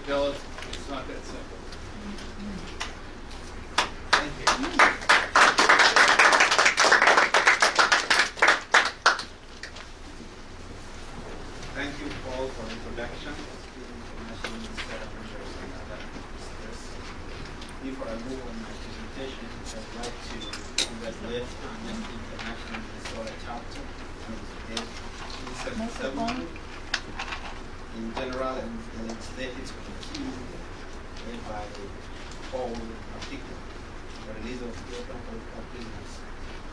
tell us it's not that simple. Thank you. Thank you, Paul, for the introduction. Before I move on my presentation, I'd like to congratulate Amnesty International Minnesota chapter on its 1977 in general and the legislative committee led by Paul in particular, the release of Ethiopian political prisoners,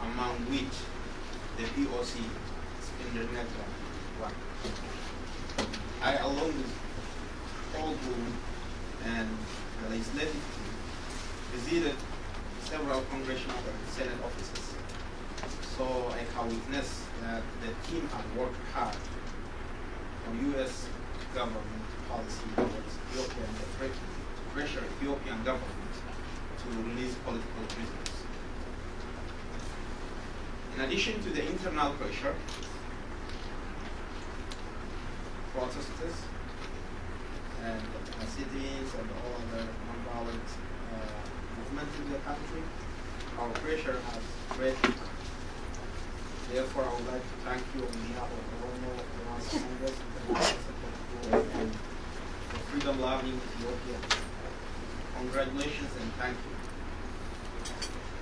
among which the POC, Spinder Network, one. I, along with Paul Bloom and the legislative team, visited several congressional and Senate offices. So I can witness that the team had worked hard on U.S. government policy towards Ethiopia and the threat to pressure Ethiopian government to release political prisoners. In addition to the internal pressure, protesters and citizens and all other non-violent movements in the country, our pressure has spread. Therefore, I would like to thank you on behalf of the Oromo Congress and the freedom-loving Ethiopia. Congratulations and thank you.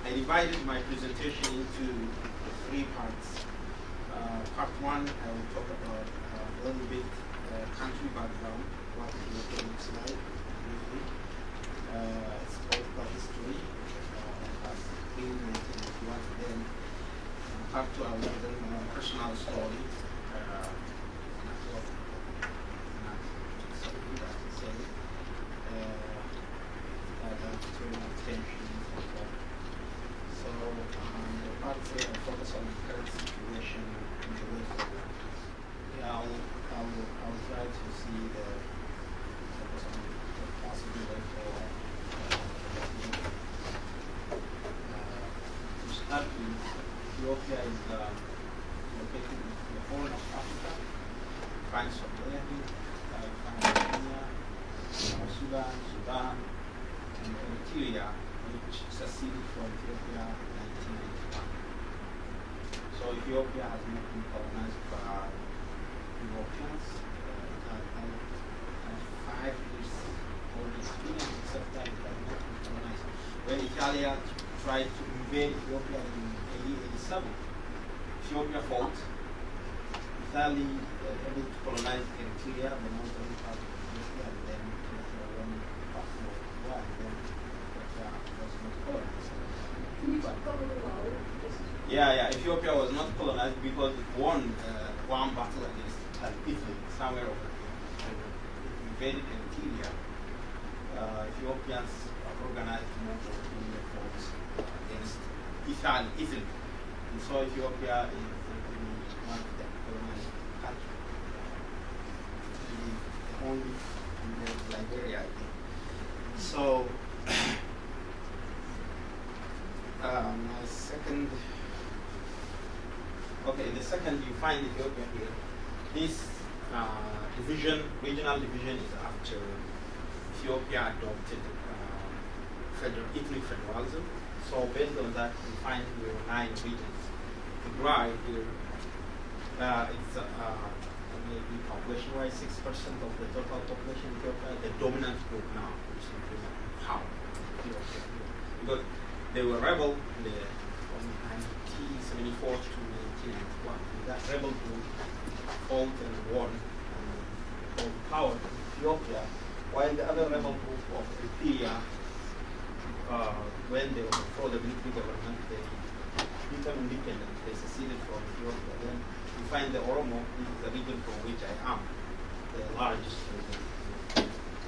I divided my presentation into 3 parts. Part 1, I will talk about a little bit country background, what Ethiopia looks like briefly. Its political history as in 1991. Then part 2, I will present my own personal story. So the part 3, I focus on the current situation in the way forward. Yeah, I'll try to see the focus on the possible way forward. To start with, Ethiopia is located in the Horn of Africa. Finds Somalia, Kenya, South Sudan, Sudan, and Eritrea, which seceded from Ethiopia in 1991. So Ethiopia has not been colonized by Europeans. It has 5 years old experience, except that it has not been colonized. When Italy tried to invade Ethiopia in 1887, Ethiopia fought. Italy able to colonize Eritrea, the northern part of Ethiopia, and then Ethiopia won part of war, and then Ethiopia was not colonized. Yeah, Ethiopia was not colonized because it won one battle against Italy somewhere over here. It invaded Eritrea. Ethiopians organized multiple force against Italy. And so Ethiopia is one of the colonized countries. The only in Liberia, I think. So my second. Okay, in the second you find Ethiopia here. This regional division is after Ethiopia adopted ethnic federalism. So based on that, we find there are 9 regions. Tigray here, it's maybe population-wise 6% of the total population in Ethiopia, the dominant group now, which is power. Because they were rebel from 1974 to 1991. That rebel group fought and won and held power in Ethiopia, while the other rebel group of Eritrea, when they overthrew the military government, they became independent. They seceded from Ethiopia. Then you find the Oromo is the region from which I am, the largest region,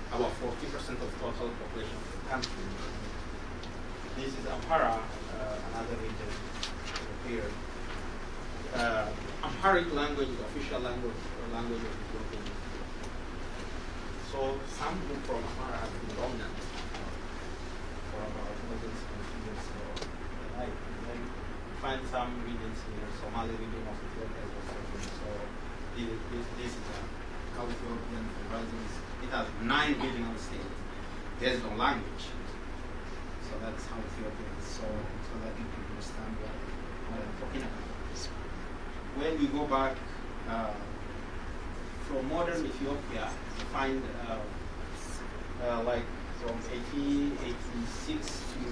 about 40% of total population of the country. This is Amhara, another region here. Amharic language is official language of Ethiopia. So some group from Amhara has been dominant for about more than 70 years. So and then you find some regions here, Somali region of Ethiopia is also here. So this is how Ethiopian federalism is it has 9 regional states based on language. So that's how Ethiopia is. So that you can understand what I'm talking about. When we go back from modern Ethiopia, you find like from 1886 to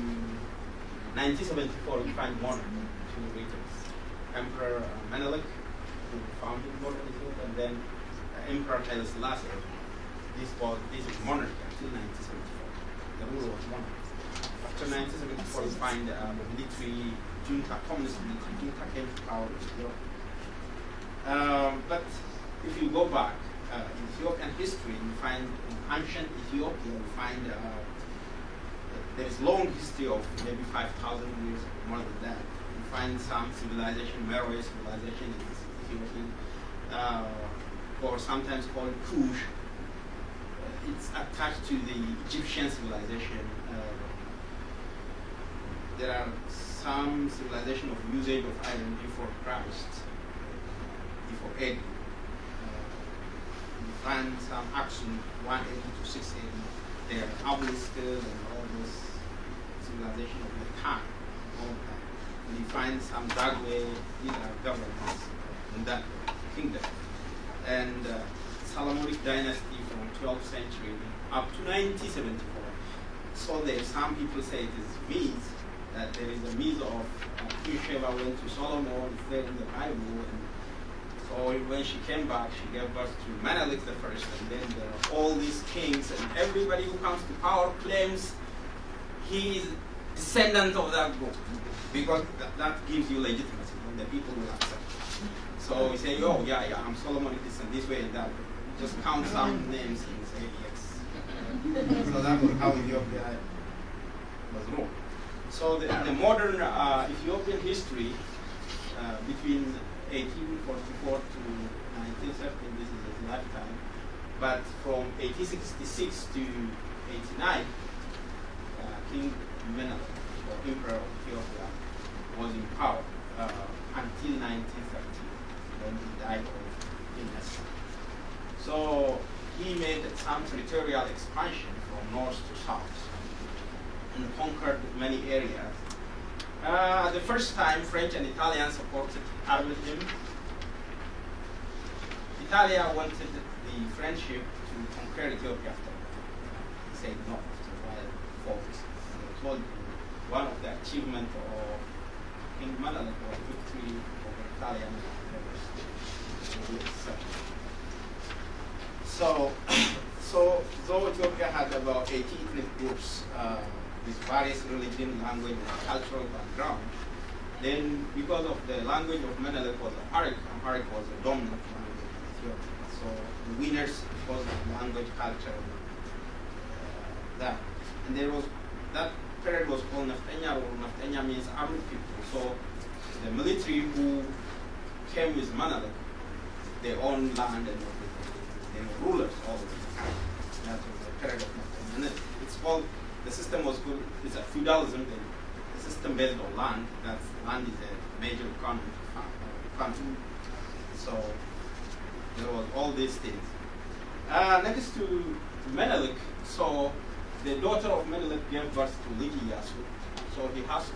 1974, we find modern 2 regions. Emperor Menelik, who founded modern Ethiopia, and then Emperor Haile Selassie. This is monarchy until 1974. The rule was monarchy. After 1974, we find the military junta, communist military junta came to power in Ethiopia. But if you go back in Ethiopian history, you find in ancient Ethiopia, you find there is long history of maybe 5,000 years, more than that. You find some civilization, Meroe civilization is Ethiopian, or sometimes called Kush. It's attached to the Egyptian civilization. There are some civilization of usage of iron before Christ, before AD. You find some action 180 to 680. There are Abiliskel and all those civilization of the time, all that. And you find some Dagwe, governments in that kingdom. And Solomonic dynasty from 12th century up to 1974. So there some people say it is myth, that there is a myth of Queen Sheba went to Solomon, it's there in the Bible, and so when she came back, she gave birth to Menelik the first, and then there are all these kings, and everybody who comes to power claims he is descendant of that group, because that gives you legitimacy, and the people will accept. So we say, oh yeah, I'm Solomonic this and this way and that. Just count some names and say yes. So that was how Ethiopia was ruled. So the modern Ethiopian history between 1844 to 1970, this is his lifetime. But from 1866 to 89, King Menelik, or Emperor of Ethiopia, was in power until 1930, when he died of illness. So he made some territorial expansion from north to south and conquered many areas. The first time, French and Italians supported him. Italia wanted the friendship to conquer Ethiopia after he said no after a while fought. And I told you, one of the achievements of King Menelik was victory over Italian rivers. So though Ethiopia had about 80 ethnic groups with various religion, language, and cultural background, then because of the language of Menelik was Amharic was a dominant language in Ethiopia. So the winners because of language, culture, that. And there was, that period was called Naftenya, or Naftenya means armed people. So the military who came with Menelik, they owned land and they were rulers all the time. That was the period of Naftenya. And it's called, the system was good, it's a feudalism, the system based on land. That's, land is a major economy. So there was all these things. Next to Menelik, so the daughter of Menelik gave birth to Ligi Yasu. So he has to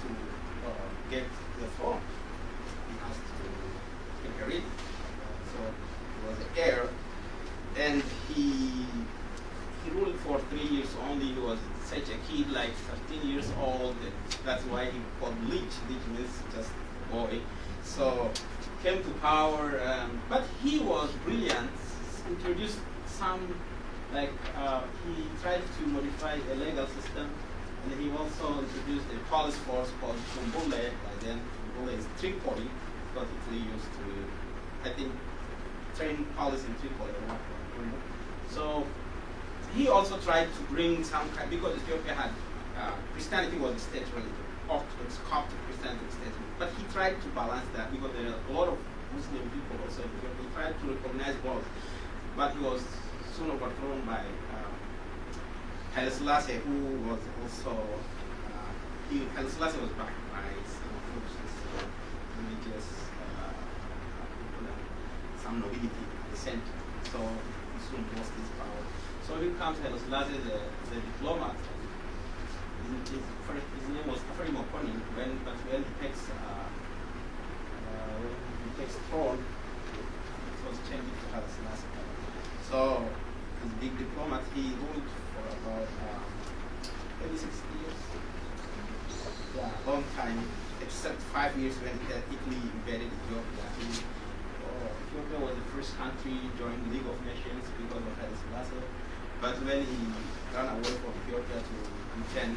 get the throne. He has to inherit. So he was the heir. And he ruled for 3 years only. He was such a kid, like 13 years old. And that's why he called Leech. Leech means just boy. So came to power, but he was brilliant. Introduced some, like he tried to modify a legal system, and he also introduced a police force called Kumbule. By then, Kumbule is Tripoli, because Italy used to, I think, train police in Tripoli. So he also tried to bring some kind, because Ethiopia had Christianity was a state religion, Orthodox Coptic Christianity state, but he tried to balance that because there are a lot of Muslim people also in Ethiopia. He tried to recognize both, but he was soon overthrown by Haile Selassie, who was also Haile Selassie was backed by some forces, religious people, some nobility at the center. So he soon lost his power. So here comes Haile Selassie, the diplomat. His name was Afari Mokoni, but when he takes throne, it was changed to Haile Selassie. So, as a big diplomat, he ruled for about 36 years. Yeah, a long time, except 5 years when Italy invaded Ethiopia. Ethiopia was the first country joined the League of Nations because of Haile Selassie. But when he ran away from Ethiopia to Britain,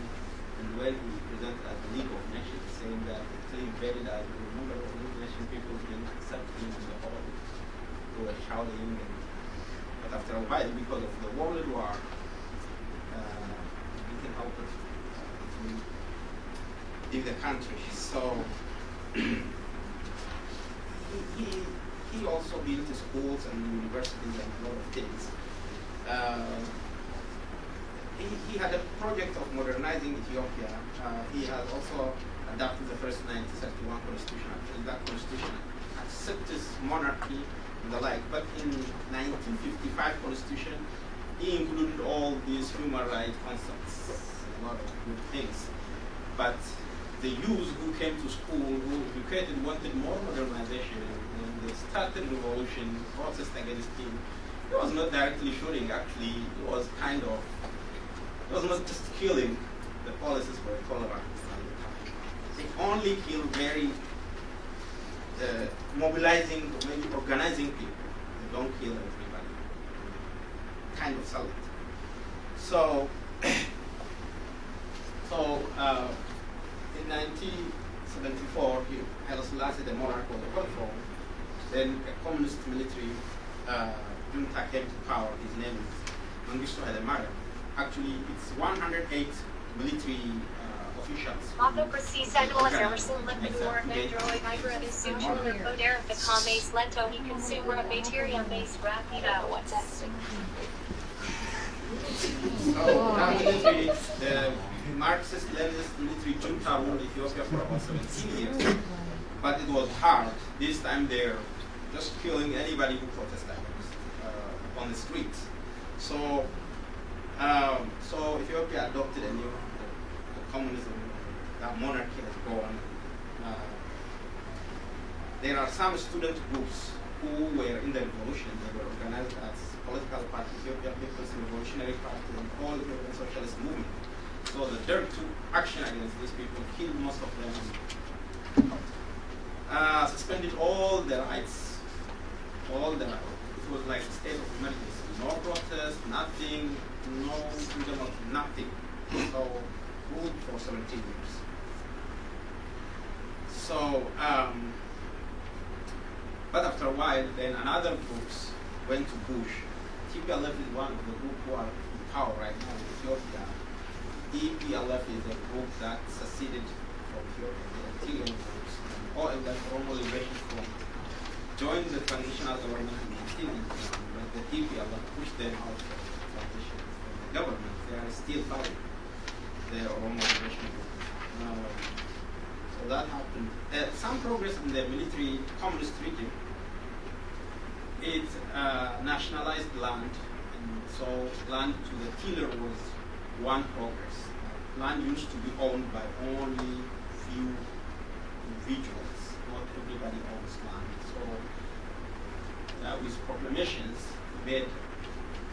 and when he presented at the League of Nations, saying that Italy invaded as a member of the League of Nations, people didn't accept him in the hall. They were shouting. But after a while, because of the World War, he didn't help us to leave the country. So he also built schools and universities and a lot of things. He had a project of modernizing Ethiopia. He has also adopted the first 1931 constitution. Actually, that constitution accepts monarchy and the like. But in 1955 constitution, he included all these human rights concepts, a lot of good things. But the youth who came to school, who educated, wanted more modernization, and they started revolution, protest against him. He was not directly shooting, actually, it was not just killing, the policies were tolerant at the time. They only killed very mobilizing, maybe organizing people. They don't kill everybody. Kind of sell it. So, in 1974, Haile Selassie, the monarch, was overthrown. Then a communist military junta came to power. His name is Mengistu Haile Mariam. Actually, it's 108 military officials. Ako precisan o Emerson Lipitor Medroid Migra Suture Poder Vicames Lento he Consumer Materia Base Rapida What's So, that military, the Marxist-Leninist military junta ruled Ethiopia for about 17 years. But it was hard. This time they're just killing anybody who protested on the streets. So Ethiopia adopted a new communism. That monarchy has gone. There are some student groups who were in the revolution. They were organized as political party, Ethiopia People's Revolutionary Party, and all Ethiopian socialist movement. So the Derg took action against these people, killed most of them, suspended all their rights, it was like a state of emergency. No protest, nothing, no freedom of nothing. So ruled for 17 years. So, but after a while, then another groups went to Bush. TPLF is one of the groups who are in power right now in Ethiopia. EPLF is a group that seceded from Ethiopia, the Eritrean groups. All of that Oromo Liberation Front joined the transitional government in 1991, but the TPLF pushed them out of the transition from the government. They are still fighting the Oromo Liberation Group. So that happened. Some progress in the military communist regime. It nationalized land, and so land to the tiller was one progress. Land used to be owned by only few individuals. Not everybody owns land. So with proclamations, we made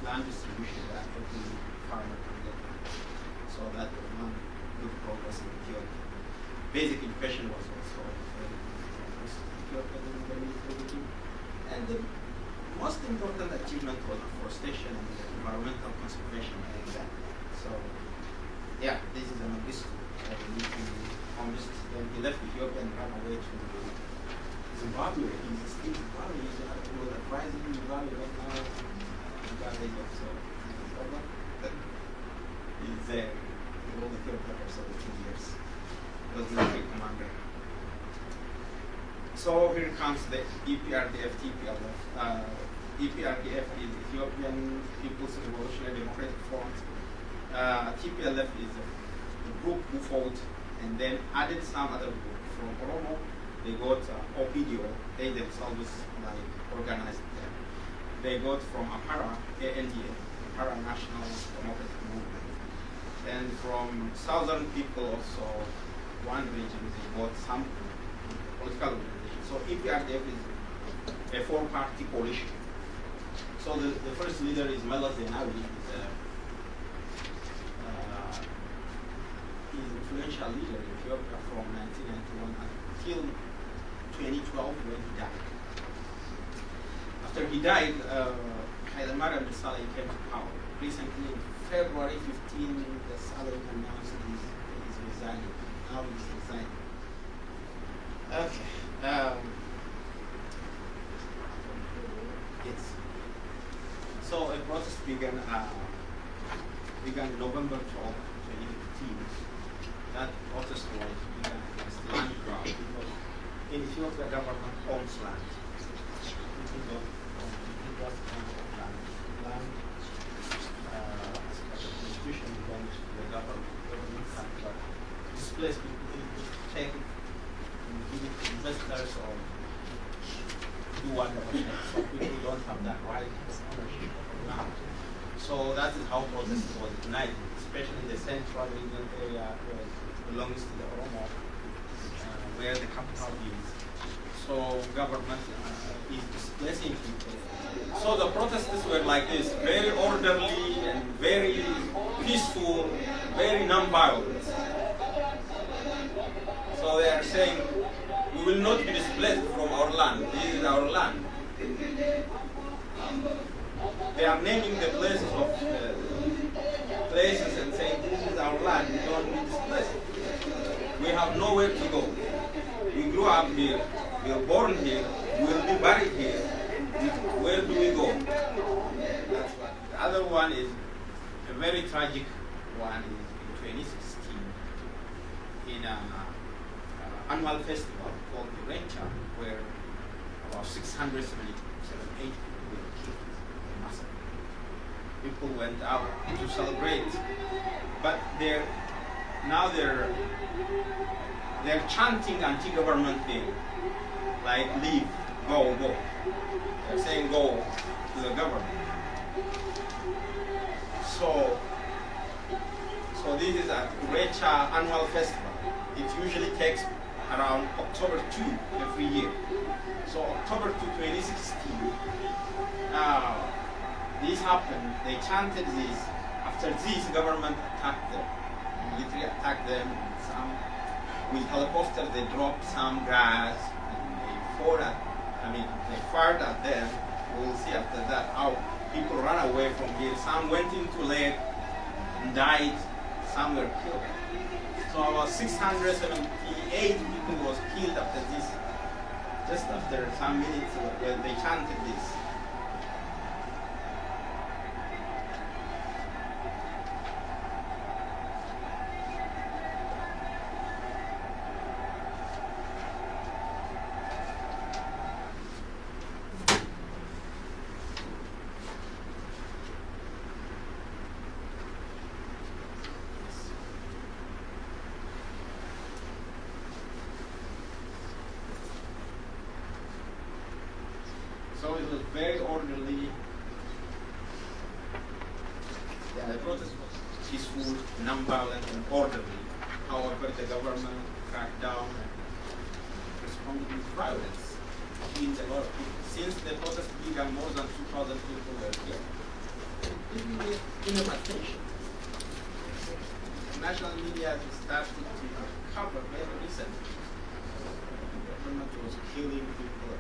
land distribution that every farmer can get land. So that was one good progress in Ethiopia. Basic education was also very good progress in Ethiopia during the military regime. And the most important achievement was afforestation and environmental conservation and that. So, yeah, this is an Mengistu, communist. Then he left Ethiopia and ran away to Zimbabwe. He's still Zimbabwe. He was advising Zimbabwe right now. Zimbabwe, so he's there. He ruled Ethiopia for 17 years. He was military commander. So here comes the EPRDF, TPLF. EPRDF is Ethiopian People's Revolutionary Democratic Front. TPLF is a group who fought and then added some other group from Oromo. They got OPDO, they themselves like organized them. They got from Amhara, ANDA, para-national democratic movement. And from southern people also, one region, they bought some political organization. So EPRDF is a four-party coalition. So the first leader is Meles Zenawi. He's an influential leader in Ethiopia from 1991 until 2012 when he died. After he died, Haile Mariam Desalegn came to power. Recently, in February 15, Desalegn announced he's resigning. Now he's resigning. Okay. Yes. So a process began November 12, 2015. That process was began against land grab because in Ethiopia, government owns land. People don't own, people just own land. Land, as per the constitution, belongs to the government. Government can displace people, take it, and give it to investors or do whatever. So people don't have that right of ownership of land. So that is how process was ignited, especially the central regional area where it belongs to the Oromo, where the capital is. So government is displacing people. So the protests were like this, very orderly and very peaceful, very non-violent. So they are saying, we will not be displaced from our land. This is our land. They are naming the places and saying, this is our land, we don't be displaced. We have nowhere to go. We grew up here, we were born here, we will be buried here. Where do we go? That's one. The other one is a very tragic one in 2016 in an annual festival called the Rencha, where about 678 people were killed in massacre. People went out to celebrate, but they're chanting anti-government thing, like leave, go. They're saying go to the government. So this is a Rencha annual festival. It usually takes around October 2 every year. So October 2, 2016, this happened. They chanted this. After this, government attacked them. Military attacked them. With helicopters, they dropped some gas. And they fired at them. We'll see after that how people ran away from here. Some went into lake and died. Some were killed. So about 678 people was killed after this. Just after some minutes when they chanted this. So it was very orderly. Yeah, the protest was peaceful, non-violent, and orderly. However, the government cracked down and responded with violence. Killed a lot of people. Since the protest began, more than 2,000 people were killed. This is enough attention. National media has started to cover very recently. The government was killing people.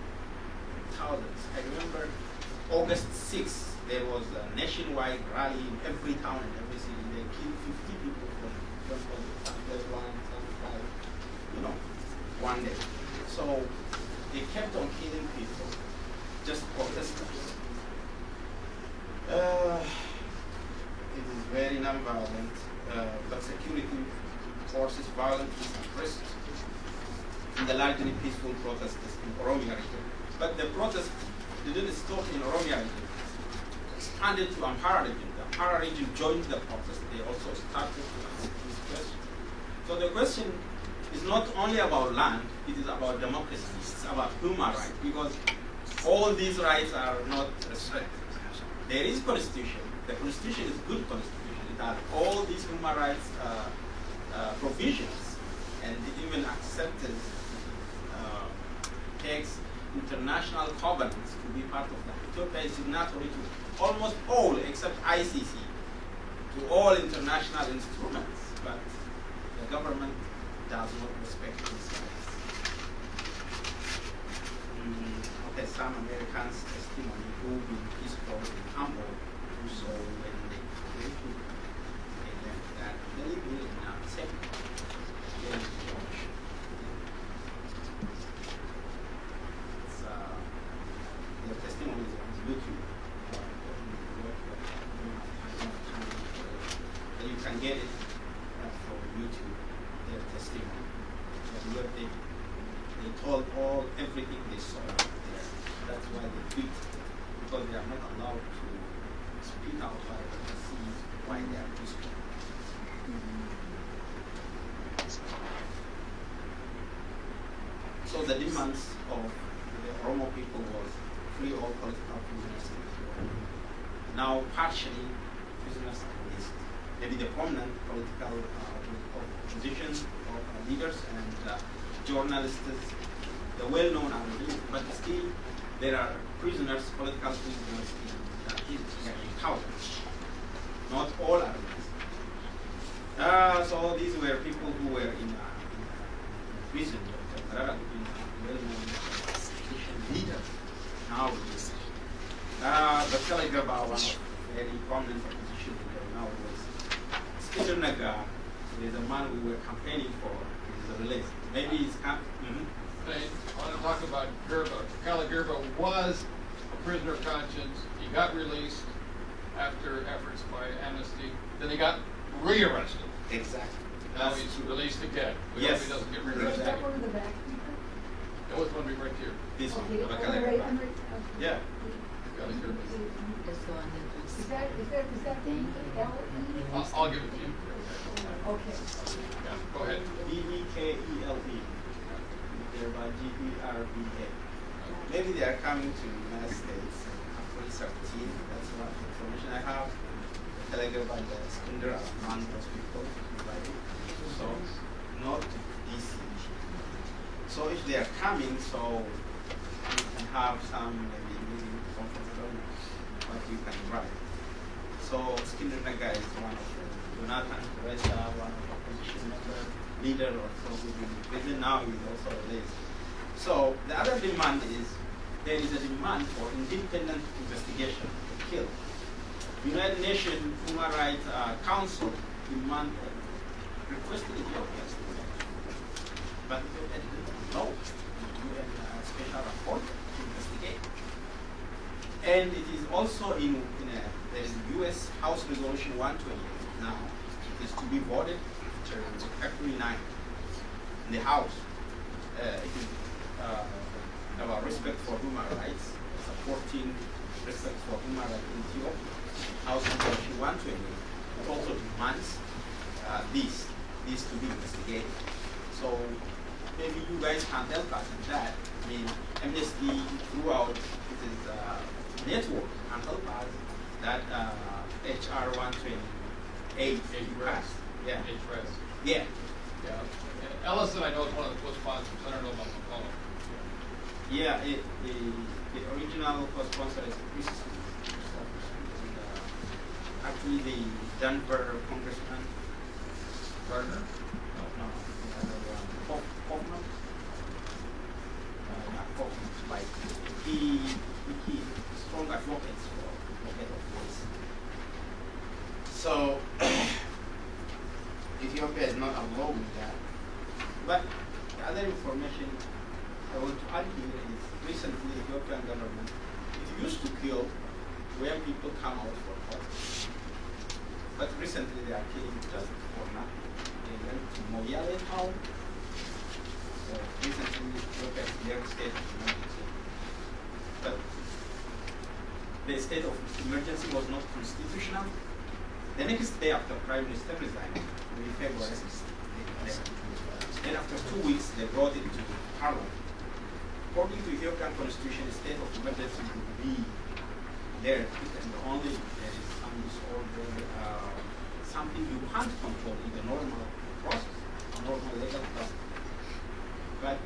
Thousands. I remember August 6th, there was a nationwide rally in every town and every city. They killed 50 people from one day. So they kept on killing people, just protesters. It is very non-violent, but security forces violently suppressed in the largely peaceful protests in Oromia region. But the protest didn't stop in Oromia region. It expanded to Amhara region. The Amhara region joined the protest. They also started to ask this question. So the question is not only about land, it is about democracy. It's about human rights, because all these rights are not restricted. There is constitution, The constitution is good constitution. It has all these human rights provisions, and it even accepted takes international covenants to be part of that. Ethiopia is signatory to almost all, except ICC, to all international instruments, but the government does not respect these rights. Okay, some Americans' testimony who in peaceful and humble do so when they left that they live in a safe George. Their testimony is on YouTube. You can get it from YouTube, their testimony. But they told everything they saw out there. That's why they quit, because they are not allowed to speak out loud and see why they are peaceful. So the demands of the Oromo people was free all political prisoners in Ethiopia. Now partially prisoners are released. Maybe the prominent political positions or leaders and journalists, the well-known are released, but still there are prisoners, political prisoners in Kaula. Not all are released. So these were people who were in prison, well-known leader, now released. But Telegraph, one of very prominent opposition leader now was Skidder Naga, is a man we were campaigning for, is released. Maybe he's I want to talk about Gerba. Kala Gerba was a prisoner of conscience. He got released after efforts by Amnesty. Then he got rearrested. Exactly. Now he's released again. We Yes. hope he doesn't get rearrested. Exactly. One in the back. That was one right here. This one, Okay, Kala all right, Gerba. Yeah. Kala Gerba. Is that B-L-E? I'll give it to you. Okay. Yeah, go ahead. B-E-K-E-L-E. Thereby G-E-R-B-A. Maybe they are coming to the United States in 2017. That's what information I have. Telegraph by the Skindra among those people. So, not DC. So if they are coming, so you can have some maybe meeting conference, I don't know what you can write. So Skindra Naga is one of them. Jonathan Teresa, one of the opposition leader or so who's been in prison now, is also released. So the other demand is there is a demand for independent investigation of the kill. United Nations Human Rights Council requested Ethiopia to do that. But Ethiopia didn't know the UN special rapporteur to investigate. And it is also there is U.S. House Resolution 128 now. It is to be voted February 9 in the House. It is about respect for human rights, supporting respect for human rights in Ethiopia. House Resolution 128 also demands this to be investigated. So maybe you guys can help us in that. I mean, Amnesty throughout its network can help us that HR 128 passed. Yeah. HRS. Yeah. Yeah. Ellison, I know, is one of the co-sponsors. I don't know about McCollum. Yeah, the original co-sponsor is Chris Smith. Actually, the Denver congressman, Gardner? No, Hoffman? Not Hoffman, like, he strong advocates for advocate of this. So, Ethiopia is not alone with that. But the other information I want to add here is recently the Ethiopian government, it used to kill when people come out for protest. But recently they are killing just for nothing. They went to Moyale town. So recently Ethiopia is their state of emergency. But the state of emergency was not constitutional. The next day after Prime Minister resigned, in February 6th, then after 2 weeks they brought it to Parliament. According to Ethiopian constitution, a state of emergency will be there and only if there is some disorder, something you can't control in the normal process, a normal legal process. But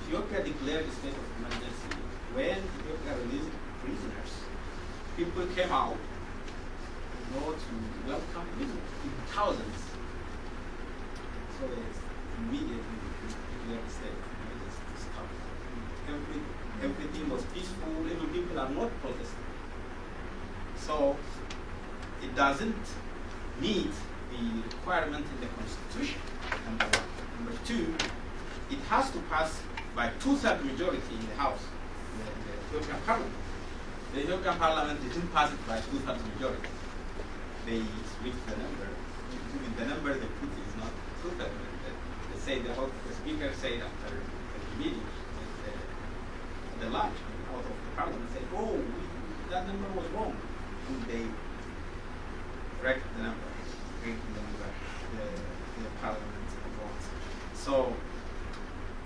Ethiopia declared a state of emergency. When Ethiopia released prisoners, people came out, to welcome prisoners in thousands. So it's immediately declared a state of emergency to stop. Everything was peaceful, even people are not protesting. So it doesn't meet the requirement in the Constitution, number one. Number two, it has to pass by 2/3 majority in the House, the Ethiopian Parliament. The Ethiopian Parliament didn't pass it by 2/3 majority. They switched the number. With the number they put is not 2/3. They say the speaker said after the meeting, the lunch out of the Parliament said, "Oh, that number was wrong." And they corrected the number, the Parliament votes. So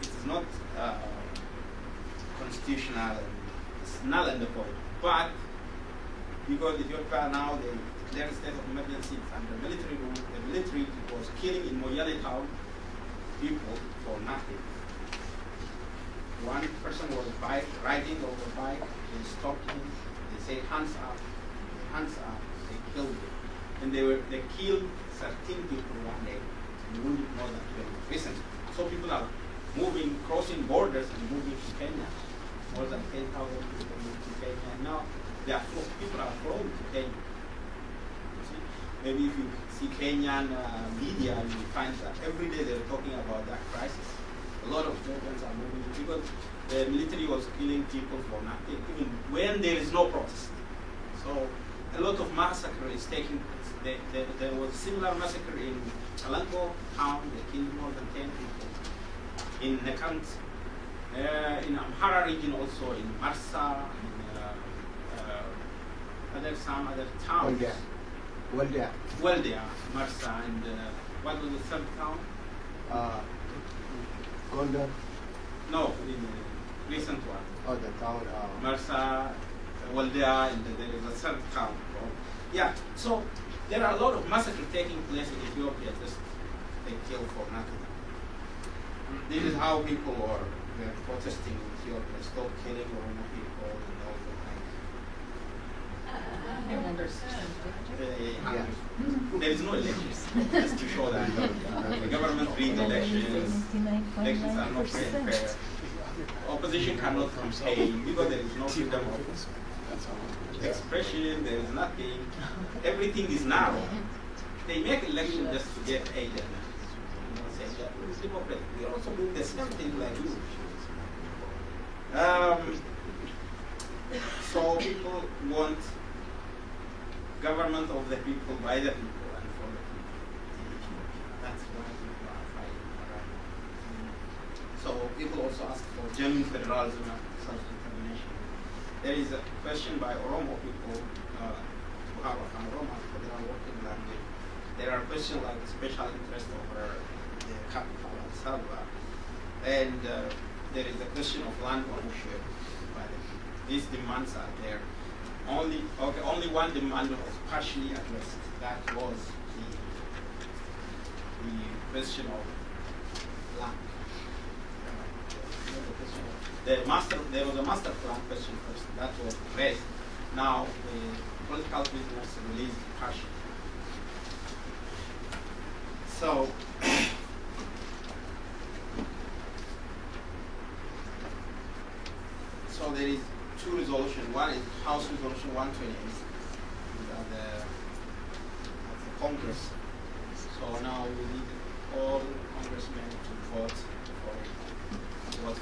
it is not constitutional, it's null and void. But because Ethiopia now, they declared a state of emergency under military rule, the military was killing in Moyale town people for nothing. One person was riding over a bike, they stopped him, they said hands up, they killed him. And they killed 13 people one day and wounded more than 20 recently. So people are crossing borders and moving to Kenya. More than 10,000 people moved to Kenya. And now people are flowing to Kenya. You see? Maybe if you see Kenyan media, you will find that every day they're talking about that crisis. A lot of Ethiopians are moving because the military was killing people for nothing, even when there is no protest. So a lot of massacre is taking place. There was a similar massacre in Alanko town. They killed more than 10 people. In Nekant, in Amhara region also, in Marsa, in some other towns. Waldia, Marsa, and what was the third town? Gondar. No, in the recent one. Oh, the town. Marsa, Waldia, and there is a third town. Yeah, so there are a lot of massacres taking place in Ethiopia, just they kill for nothing. This is how people were protesting in Ethiopia, stop killing Oromo people and all I don't understand. that. There is no elections, just to show that. The government rigged elections. Elections are not free and fair. Opposition cannot campaign because there is no freedom of expression, there is nothing. Everything is narrow. They make elections just to get aid and say that it's democratic. We are also doing the same thing like you. So people want government of the people, by the people, and for the people. That's why people are fighting around. So people also ask for genuine federalism and self-determination. There is a question by Oromo people, Buhara and Oromo, for their working language. There are questions like special interest over the capital, Addis Ababa, and there is a question of land ownership by the people. These demands are there. Only one demand was partially addressed. That was the question of land. There was a master plan question first. That was raised. Now the political prisoners released partially. So there is two resolutions. One is House Resolution 128. That's the Congress. So now we need all congressmen to vote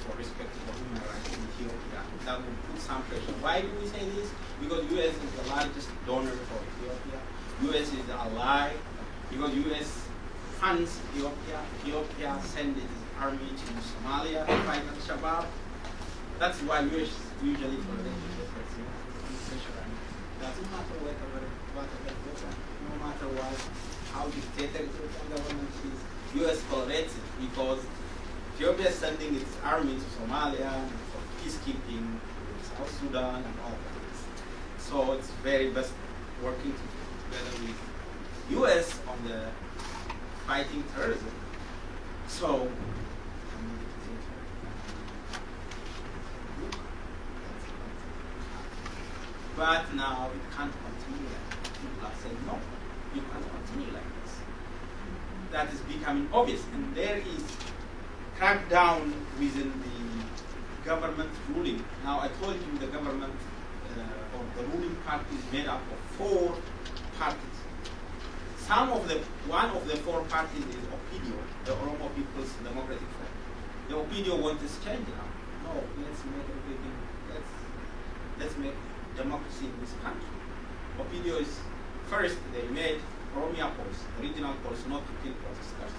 for respect for human rights in Ethiopia. That will put some pressure. Why do we say this? Because U.S. is the largest donor for Ethiopia. U.S. is the ally. Because U.S. funds Ethiopia. Ethiopia sends its army to Somalia to fight Al-Shabaab. That's why U.S. usually tolerate pressure. Doesn't matter what no matter what, how dictatorial the government is, U.S. tolerates it because Ethiopia is sending its army to Somalia for peacekeeping, South Sudan, and all that. So it's very best working together with U.S. on the fighting terrorism. So, but now it can't continue like that. People are saying, no, you can't continue like this. That is becoming obvious, and there is crackdown within the government ruling. Now, I told you the government or the ruling party is made up of 4 parties. One of the 4 parties is Opidio, the Oromo People's Democratic Front. The Opidio want this change now. No, let's make everything, let's make democracy in this country. Opidio is, first they made Oromia Police, the regional police, not to kill protesters.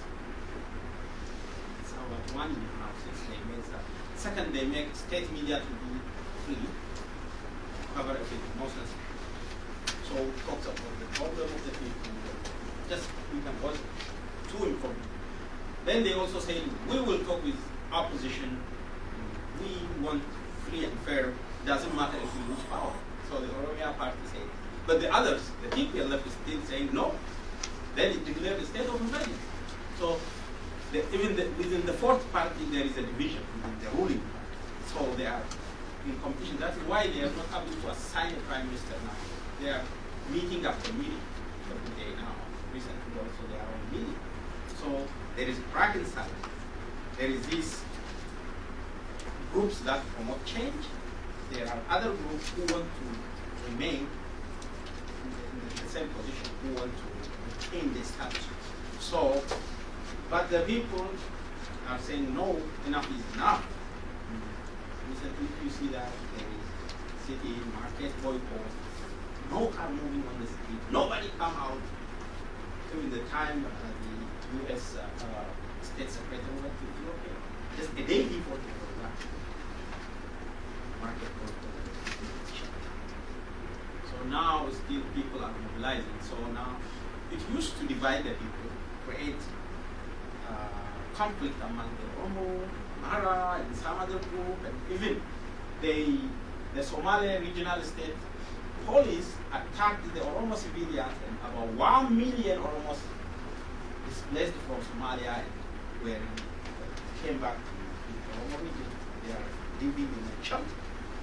It's about 1 year now since they made that. Second, they make state media to be free, to cover everything, no censorship. So it talks about the problem of the people. Just we can watch it. Too important. Then they also say we will talk with opposition. We want free and fair. Doesn't matter if we lose power. So the Oromia party said. But the others, the TPLF is still saying no. Then it declared a state of emergency. So within the 4th party there is a division within the ruling party. So they are in competition. That's why they are not able to assign a prime minister now. They are meeting after meeting every day now. Recently also they are on meeting. So there is Frankenstein. There is these groups that promote change. There are other groups who want to remain in the same position, who want to retain the status. So, but the people are saying no, enough is enough. Recently you see that there is city market boycott, no car moving on the street, nobody come out. During the time the U.S. State Secretary went to Ethiopia, just a day before the market boycott. So now still people are mobilizing. So now it used to divide the people, create conflict among the Oromo, Mara, and some other group, and even the Somali regional state police attacked the Oromo civilians, and about 1 million Oromos displaced from Somalia and came back to the Oromo region. They are living in a shelter,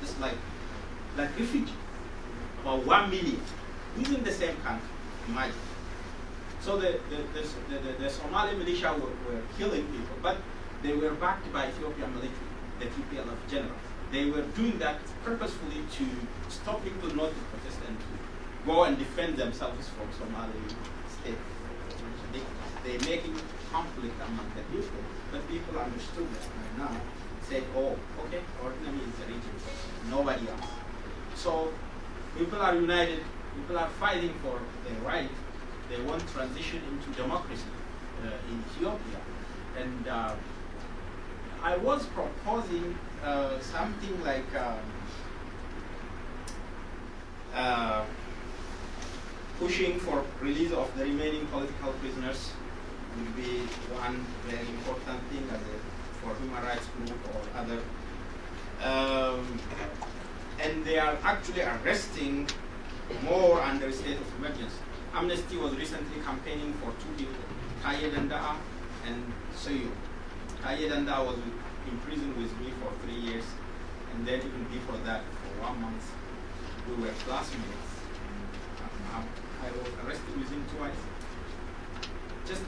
just like refugees. About 1 million within the same country. Imagine. So the Somali militia were killing people, but they were backed by Ethiopian military, the TPLF generals. They were doing that purposefully to stop people not to protest and to go and defend themselves from Somali state. They're making conflict among the people, but people understood that right now, said, oh, okay, our enemy is the region, nobody else. So people are united, people are fighting for their right. They want transition into democracy in Ethiopia. And I was proposing something like pushing for release of the remaining political prisoners would be one very important thing for human rights group or other. And they are actually arresting more under state of emergency. Amnesty was recently campaigning for 2 people, Taye Dandaa and Soyo. Taye Dandaa was in prison with me for 3 years, and then even before that, for 1 month, we were classmates. I was arrested with him twice. Just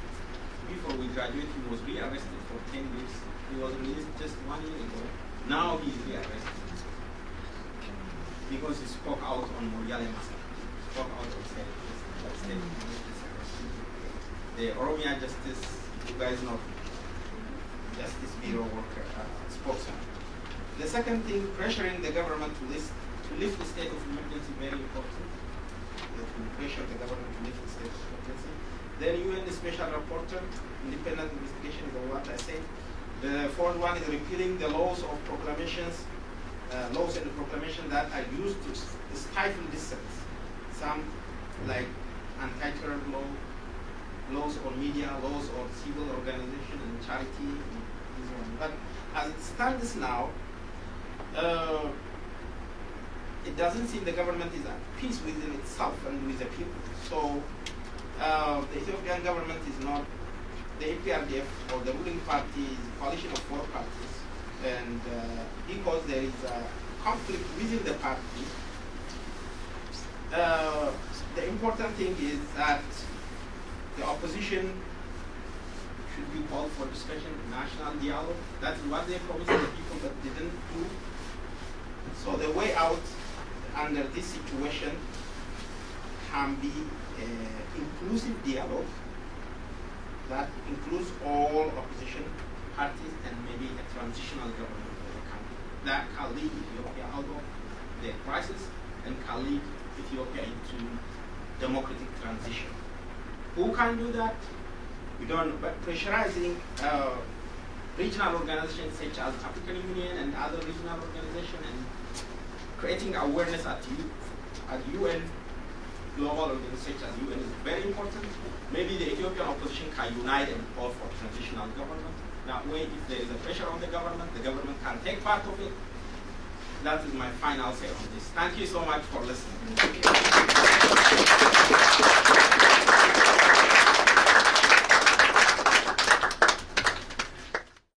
before we graduated, he was rearrested for 10 years. He was released just 1 year ago. Now he's rearrested because he spoke out on Moyale massacre. Spoke out on state. The Oromia Justice, you guys know, Justice Bureau worker, spokesman. The second thing, pressuring the government to lift the state of emergency, very important. That will pressure the government to lift the state of emergency. Then UN Special Rapporteur, independent investigation is what I said. The fourth one is repealing the laws of proclamations, laws and proclamation that are used to stifle dissent. Some like anti-terror law, laws on media, laws on civil organization and charity, and so on. But as it stands now, it doesn't seem the government is at peace within itself and with the people. So the Ethiopian government is not, the APRDF or the ruling party is a coalition of 4 parties, and because there is a conflict within the party, the important thing is that the opposition should be called for discussion, national dialogue. That's what they promised the people but didn't do. So the way out under this situation can be inclusive dialogue that includes all opposition parties and maybe a transitional government of the country that can lead Ethiopia out of the crisis and can lead Ethiopia into democratic transition. Who can do that? We don't know, but pressurizing regional organizations such as African Union and other regional organizations and creating awareness at UN, global organizations such as UN is very important. Maybe the Ethiopian opposition can unite and call for transitional government. That way, if there is a pressure on the government can take part of it. That is my final say on this. Thank you so much for listening.